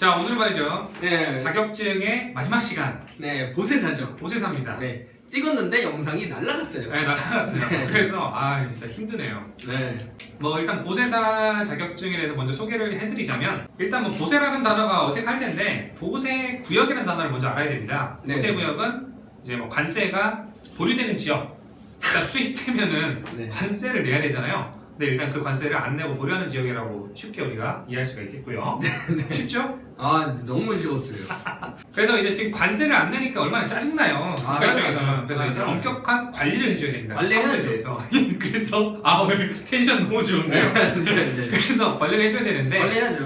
자, 오늘 말이죠. 네. 자격증의 마지막 시간. 네, 보세사죠. 보세사입니다. 네. 찍었는데 영상이 날라갔어요. 네, 날아갔어요. 네. 그래서 진짜 힘드네요. 네. 뭐 일단 보세사 자격증에 대해서 먼저 소개를 해드리자면, 일단 뭐 보세라는 단어가 어색할 텐데 보세 구역이라는 단어를 먼저 알아야 됩니다. 네. 보세 구역은 이제 뭐 관세가 보류되는 지역. 일단 수입되면은 네. 관세를 내야 되잖아요. 근데 일단 그 관세를 안 내고 보류하는 지역이라고 쉽게 우리가 이해할 수가 있겠고요. 쉽죠? 아, 너무 쉬웠어요. 그래서 이제 지금 관세를 안 내니까 얼마나 짜증나요. 아, 국가 입장에서는. 그래서 맞아요. 이제 엄격한 관리를 해줘야 됩니다. 관리해야죠. 사업에 대해서. 그래서 오늘 텐션 너무 좋은데요. 네. 그래서 관리를 해줘야 되는데 관리해야죠.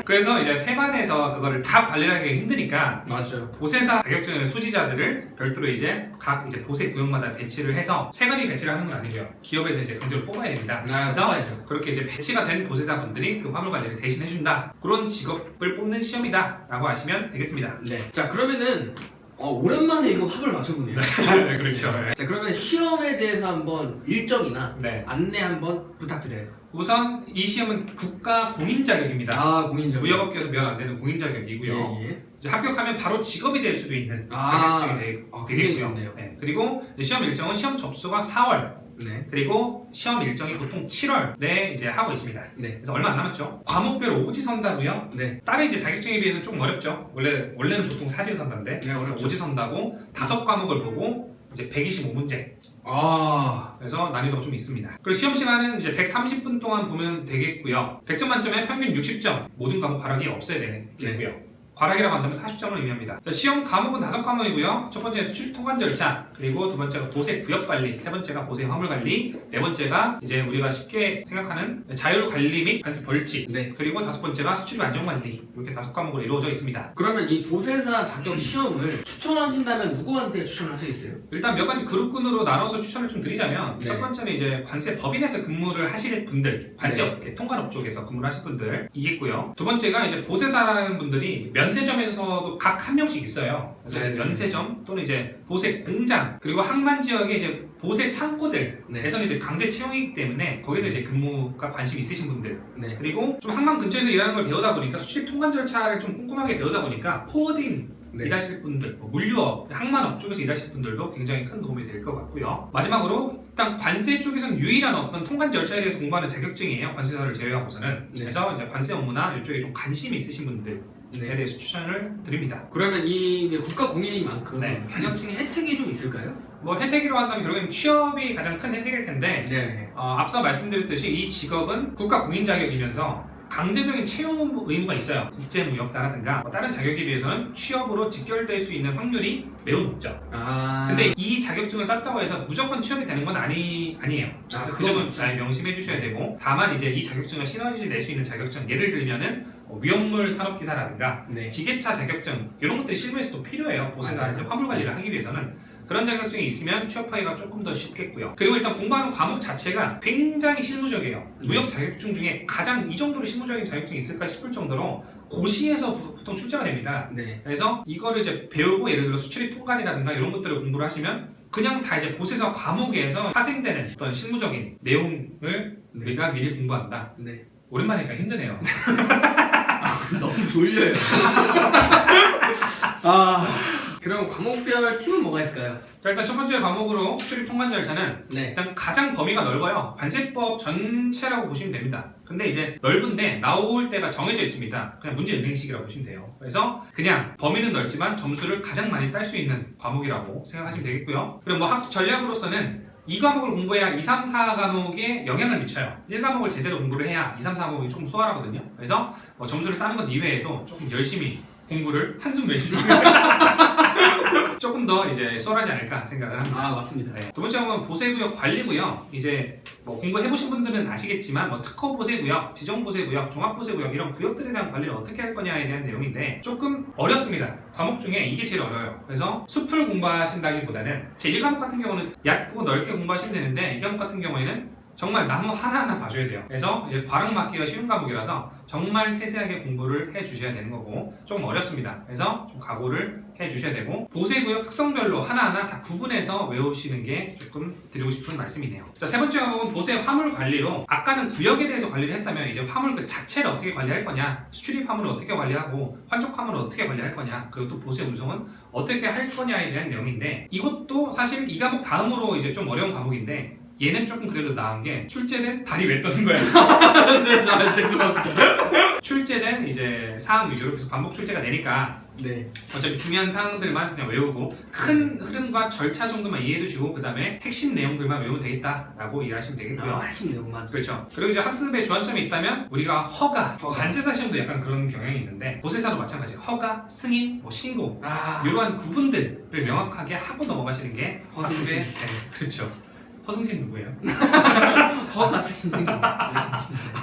그래서 이제 세관에서 그거를 다 관리를 하기 힘드니까 맞죠. 보세사 자격증의 소지자들을 별도로 이제 각 이제 보세 구역마다 배치를 해서 세관이 배치를 하는 건 아니고요. 기업에서 이제 강제로 뽑아야 됩니다. 그래서 뽑아야죠. 그렇게 이제 배치가 된 보세사분들이 그 화물 관리를 대신 해준다. 그런 직업을 뽑는 시험이다라고 아시면 되겠습니다. 네. 자, 그러면은 오랜만에 이거 합을 맞춰보네요. 네, 그렇죠. 자, 그러면 시험에 대해서 한번 일정이나 네. 안내 한번 부탁드려요. 우선 이 시험은 국가 공인 자격입니다. 아, 공인정. 무역업계에서 면 안 되는 공인 자격이고요. 예. 이제 합격하면 바로 직업이 될 수도 있는 아, 자격증이 굉장히 되겠고요. 좋네요. 네. 그리고 시험 일정은 시험 접수가 4월, 네. 그리고 시험 일정이 보통 7월에 이제 하고 있습니다. 네. 그래서 얼마 안 남았죠. 과목별로 오지선다고요. 네. 다른 이제 자격증에 비해서 좀 어렵죠. 원래는 보통 사지선다인데 네, 어렵죠. 오지선다고 5과목을 보고 이제 125문제. 아, 그래서 난이도가 좀 있습니다. 그리고 시험 시간은 이제 130분 동안 보면 되겠고요. 100점 만점에 평균 60점, 모든 과목 과락이 없어야 되고요. 과락이라고 한다면 40점을 의미합니다. 자, 시험 과목은 5과목이고요. 첫 번째는 수출 통관 절차, 그리고 두 번째가 보세 구역 관리, 세 번째가 보세 화물 관리, 네 번째가 이제 우리가 쉽게 생각하는 자율 관리 및 관세 벌칙, 네. 그리고 다섯 번째가 수출 안전 관리. 이렇게 5과목으로 이루어져 있습니다. 그러면 이 보세사 자격 시험을 추천하신다면 누구한테 추천하시겠어요? 일단 몇 가지 그룹군으로 나눠서 추천을 좀 드리자면, 네. 첫 번째는 이제 관세 법인에서 근무를 하실 분들, 관세업계, 통관업 쪽에서 근무를 하실 분들이겠고요. 두 번째가 이제 보세사라는 분들이 면세점에서도 각 한 명씩 있어요. 그래서 네. 이제 면세점 또는 이제 보세 공장, 그리고 항만 지역에 이제 보세 창고들에서는 이제 강제 채용이기 때문에 거기서 이제 근무가 관심 있으신 분들, 네. 그리고 좀 항만 근처에서 일하는 걸 배우다 보니까 수출입 통관 절차를 좀 꼼꼼하게 배우다 보니까 포워딩 네. 일하실 분들, 물류업, 항만업 쪽에서 일하실 분들도 굉장히 큰 도움이 될 것 같고요. 마지막으로 일단 관세 쪽에서는 유일한 어떤 통관 절차에 대해서 공부하는 자격증이에요. 관세사를 제외하고서는. 네. 그래서 이제 관세 업무나 이쪽에 좀 관심이 있으신 분들에 네. 대해서 추천을 드립니다. 그러면 이 국가 공인인 만큼 네. 자격증 혜택이 좀 있을까요? 뭐 혜택이라고 한다면 결국에는 취업이 가장 큰 혜택일 텐데, 네. 앞서 말씀드렸듯이 이 직업은 국가 공인 자격이면서 강제적인 채용 의무가 있어요. 국제무역사라든가 다른 자격에 비해서는 취업으로 직결될 수 있는 확률이 매우 높죠. 아. 근데 이 자격증을 땄다고 해서 무조건 취업이 되는 건 아니에요. 그래서 그 점은 잘 명심해 주셔야 되고, 다만 이제 이 자격증을 시너지 낼 수 있는 자격증, 예를 들면은 위험물 산업기사라든가 네. 지게차 자격증, 이런 것들이 실무에서도 필요해요. 보세사 맞아요. 이제 화물 관리를 하기 위해서는. 그런 자격증이 있으면 취업하기가 조금 더 쉽겠고요. 그리고 일단 공부하는 과목 자체가 굉장히 실무적이에요. 무역 자격증 중에 가장 이 정도로 실무적인 자격증이 있을까 싶을 정도로 고시에서 보통 출제가 됩니다. 네. 그래서 이거를 이제 배우고, 예를 들어 수출입 통관이라든가 이런 것들을 공부를 하시면 그냥 다 이제 보세사 과목에서 파생되는 어떤 실무적인 내용을 우리가 미리 공부한다. 네. 오랜만이니까 힘드네요. 너무 졸려요. 그럼 과목별 팁은 뭐가 있을까요? 자, 일단 첫 번째 과목으로 수출입 통관 절차는 네. 일단 가장 범위가 넓어요. 관세법 전체라고 보시면 됩니다. 근데 이제 넓은데 나올 때가 정해져 있습니다. 그냥 문제 은행식이라고 보시면 돼요. 그래서 그냥 범위는 넓지만 점수를 가장 많이 딸 수 있는 과목이라고 생각하시면 되겠고요. 그리고 뭐 학습 전략으로서는 이 과목을 공부해야 2, 3, 4과목에 영향을 미쳐요. 1과목을 제대로 공부를 해야 2, 3, 4과목이 조금 수월하거든요. 그래서 뭐 점수를 따는 것 이외에도 조금 열심히 공부를 한숨 내쉬고 조금 더 이제 수월하지 않을까 생각을 합니다. 아, 맞습니다. 네. 두 번째 과목은 보세구역 관리고요. 이제 뭐 공부해보신 분들은 아시겠지만 뭐 특허 보세구역, 지정 보세구역, 종합 보세구역 이런 구역들에 대한 관리를 어떻게 할 거냐에 대한 내용인데 조금 어렵습니다. 과목 중에 이게 제일 어려워요. 그래서 숲을 공부하신다기보다는 제 1과목 같은 경우는 얕고 넓게 공부하시면 되는데, 2과목 같은 경우에는 정말 나무 하나하나 봐줘야 돼요. 그래서 이제 과락 맞기가 쉬운 과목이라서 정말 세세하게 공부를 해주셔야 되는 거고 조금 어렵습니다. 그래서 좀 각오를 해주셔야 되고 보세구역 특성별로 하나하나 다 구분해서 외우시는 게 조금 드리고 싶은 말씀이네요. 자, 세 번째 과목은 보세 화물 관리로 아까는 구역에 대해서 관리를 했다면 이제 화물 그 자체를 어떻게 관리할 거냐, 수출입 화물을 어떻게 관리하고 환적 화물을 어떻게 관리할 거냐, 그리고 또 보세 운송은 어떻게 할 거냐에 대한 내용인데 이것도 사실 이 과목 다음으로 이제 좀 어려운 과목인데 얘는 조금 그래도 나은 게 출제된 다리 왜 떠는 거야? 네, 죄송합니다. 출제된 이제 사항 위주로 계속 반복 출제가 되니까 네. 어차피 중요한 사항들만 그냥 외우고 큰 흐름과 절차 정도만 이해해 두시고 그 다음에 핵심 내용들만 외우면 되겠다라고 이해하시면 되겠고요. 핵심 내용만. 그렇죠. 그리고 이제 학습의 주안점이 있다면 우리가 허가, 관세사 시험도 약간 그런 경향이 있는데 보세사도 마찬가지예요. 허가, 승인, 뭐 신고 이러한 구분들을 명확하게 하고 넘어가시는 게 학습의 그렇죠. 허승진 누구예요? 허가 승진.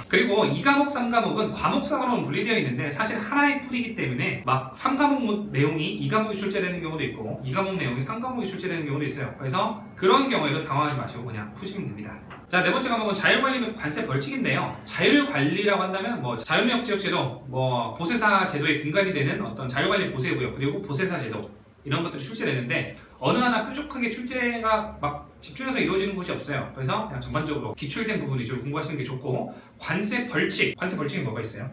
그리고 2과목, 3과목은 과목 4과목은 분리되어 있는데 사실 하나의 풀이기 때문에 막 3과목 내용이 2과목이 출제되는 경우도 있고 2과목 내용이 3과목이 출제되는 경우도 있어요. 그래서 그런 경우에도 당황하지 마시고 그냥 푸시면 됩니다. 자, 네 번째 과목은 자율관리 및 관세 벌칙인데요. 자율관리라고 한다면 뭐 자유무역지역제도, 뭐 보세사 제도의 근간이 되는 어떤 자율관리 보세구역 그리고 보세사 제도 이런 것들이 출제되는데 어느 하나 뾰족하게 출제가 막 집중해서 이루어지는 곳이 없어요. 그래서 그냥 전반적으로 기출된 부분 위주로 공부하시는 게 좋고 관세 벌칙이 뭐가 있어요?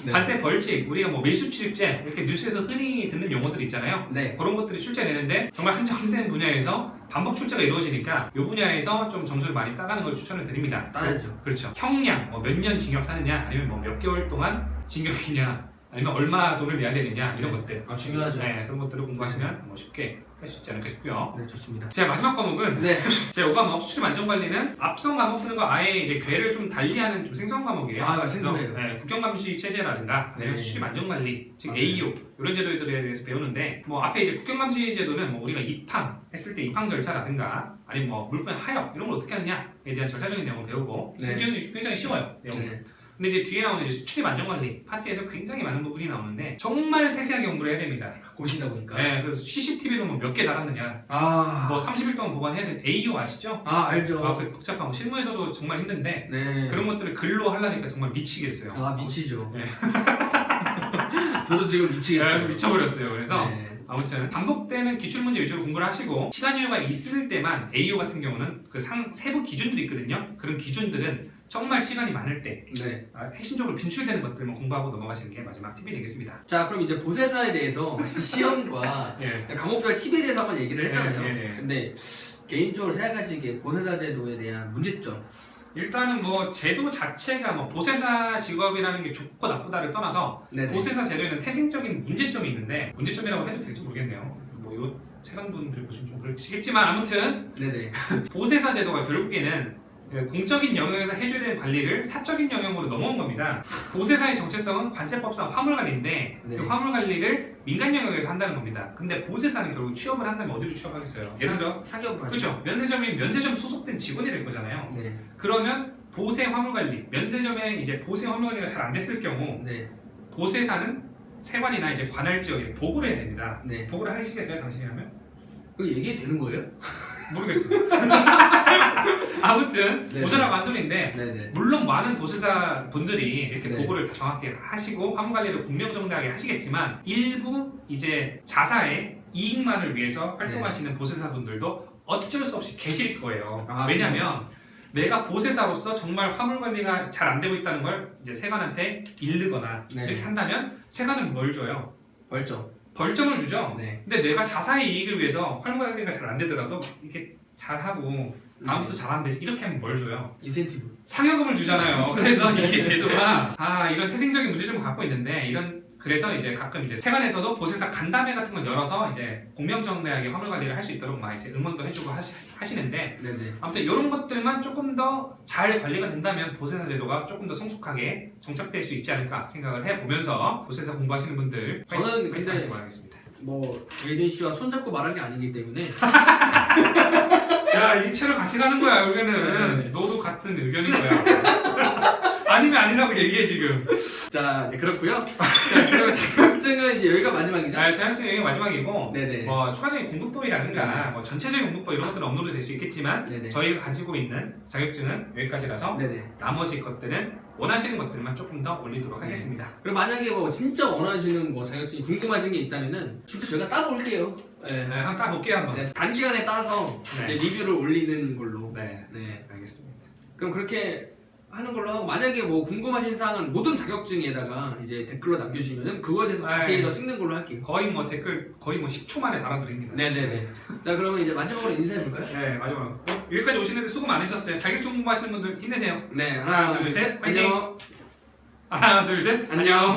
네. 관세 벌칙, 우리가 뭐 밀수출입제 이렇게 뉴스에서 흔히 듣는 용어들 있잖아요. 네. 그런 것들이 출제되는데 정말 한정된 분야에서 반복 출제가 이루어지니까 이 분야에서 좀 점수를 많이 따가는 걸 추천을 드립니다. 따야죠. 그렇죠. 형량, 뭐 몇 년 징역 사느냐 아니면 뭐 몇 개월 동안 징역이냐 아니면 얼마 돈을 내야 되느냐 이런 것들 중요하죠. 네, 그런 것들을 공부하시면 뭐 쉽게 할 수 있지 않을까 싶고요. 네, 좋습니다. 제 마지막 과목은 네. 제 5과목 수출입 안전관리는 앞선 과목들과 아예 이제 궤를 좀 달리하는 좀 생소한 과목이에요. 생소해요. 네, 국경감시 체제라든가 아니면 네. 수출입 안전관리, 즉 맞아요. AO 이런 제도들에 대해서 배우는데 뭐 앞에 이제 국경감시 제도는 뭐 우리가 입항했을 때 입항 절차라든가 아니면 뭐 물품의 하역 이런 걸 어떻게 하느냐에 대한 절차적인 내용을 배우고 네. 굉장히 쉬워요. 내용은. 네. 근데 이제 뒤에 나오는 이제 수출입 안전관리 파트에서 굉장히 많은 부분이 나오는데 정말 세세하게 공부를 해야 됩니다. 고시다 보니까. 네, 그래서 CCTV로 뭐 몇 개 달았느냐, 뭐 30일 동안 보관해야 되는 AO 아시죠? 알죠. 복잡하고 실무에서도 정말 힘든데 네. 그런 것들을 글로 하려니까 정말 미치겠어요. 미치죠. 네. 저도 지금 미치겠어요. 네, 미쳐버렸어요. 그래서 네. 아무튼 반복되는 기출문제 위주로 공부를 하시고 시간 여유가 있을 때만 AO 같은 경우는 그 세부 기준들이 있거든요. 그런 기준들은 정말 시간이 많을 때 네. 핵심적으로 빈출되는 것들만 공부하고 넘어가시는 게 마지막 팁이 되겠습니다. 자, 그럼 이제 보세사에 대해서 시험과 예. 과목별 팁에 대해서 한번 얘기를 했잖아요. 예. 근데 개인적으로 생각하시기에 보세사 제도에 대한 문제점. 일단은 뭐 제도 자체가 뭐 보세사 직업이라는 게 좋고 나쁘다를 떠나서 네네. 보세사 제도에는 태생적인 문제점이 있는데 문제점이라고 해도 될지 모르겠네요. 뭐 이거 세관분들 보시면 좀 그러시겠지만 아무튼 네네. 보세사 제도가 결국에는 공적인 영역에서 해줘야 되는 관리를 사적인 영역으로 넘어온 겁니다. 보세사의 정체성은 관세법상 화물관리인데 네. 그 화물관리를 민간 영역에서 한다는 겁니다. 근데 보세사는 결국 취업을 한다면 어디로 취업하겠어요? 예를 들어 사기업을 하죠. 그렇죠. 면세점이 면세점 소속된 직원이 될 거잖아요. 네. 그러면 보세 화물관리, 면세점에 이제 보세 화물관리가 잘 안 됐을 경우 네. 보세사는 세관이나 이제 관할 지역에 보고를 해야 됩니다. 네. 보고를 하시겠어요, 당신이라면? 그거 얘기해도 되는 거예요? 모르겠어요. 아무튼 네. 오전하고 한소리인데 네네. 물론 많은 보세사 분들이 이렇게 네. 보고를 정확히 하시고 화물관리를 공명정대하게 하시겠지만 일부 이제 자사의 이익만을 위해서 활동하시는 보세사 분들도 어쩔 수 없이 계실 거예요. 왜냐하면 내가 보세사로서 정말 화물관리가 잘 안 되고 있다는 걸 이제 세관한테 일르거나 네. 이렇게 한다면 세관은 뭘 줘요? 벌점을 주죠. 네. 근데 내가 자사의 이익을 위해서 화물관리가 잘 안 되더라도 이렇게 잘하고 다음부터 잘하면 되지 이렇게 하면 뭘 줘요? 인센티브. 상여금을 주잖아요. 그래서 이게 제도가 이런 태생적인 문제점을 갖고 있는데 그래서 이제 가끔 이제 세관에서도 보세사 간담회 같은 걸 열어서 이제 공명정대하게 화물 관리를 할 수 있도록 막 이제 응원도 해주고 하시는데 네네. 아무튼 이런 것들만 조금 더 잘 관리가 된다면 보세사 제도가 조금 더 성숙하게 정착될 수 있지 않을까 생각을 해보면서 보세사 공부하시는 분들 저는 근데 하시기 바라겠습니다. 뭐 에이든 씨와 손잡고 말한 게 아니기 때문에 야, 이 채로 같이 가는 거야. 여기는 네. 너도 같은 의견인 거야. 아니면 아니라고 얘기해 지금. 자, 네, 그렇고요. 자, 그리고 자격증은 이제 여기가 마지막이죠? 아, 자격증 여기 마지막이고 네네. 뭐 추가적인 공부법이라든가 뭐 전체적인 공부법 이런 것들은 업로드 될 수 있겠지만 네네. 저희가 가지고 있는 자격증은 여기까지라서 네네. 나머지 것들은 원하시는 것들만 조금 더 올리도록 네. 하겠습니다. 그리고 만약에 뭐 진짜 원하시는 뭐 자격증 궁금하신 게 있다면은 진짜 저희가 따볼게요. 네. 네, 한번 따볼게요 한번. 네, 단기간에 따서 네. 이제 리뷰를 올리는 걸로. 네, 네. 알겠습니다. 그럼 그렇게 하는 걸로 하고 만약에 뭐 궁금하신 사항은 모든 자격증에다가 이제 댓글로 남겨주시면은 그거에 대해서 자세히 네. 더 찍는 걸로 할게요. 거의 뭐 댓글 거의 뭐 10초 만에 달아드립니다. 네네네. 자, 그러면 이제 마지막으로 인사해 볼까요? 네, 마지막. 여기까지 오시는데 수고 많으셨어요. 자격증 공부하시는 분들 힘내세요. 네, 하나, 둘, 셋, 파이팅! 안녕. 하나, 둘, 셋. 안녕.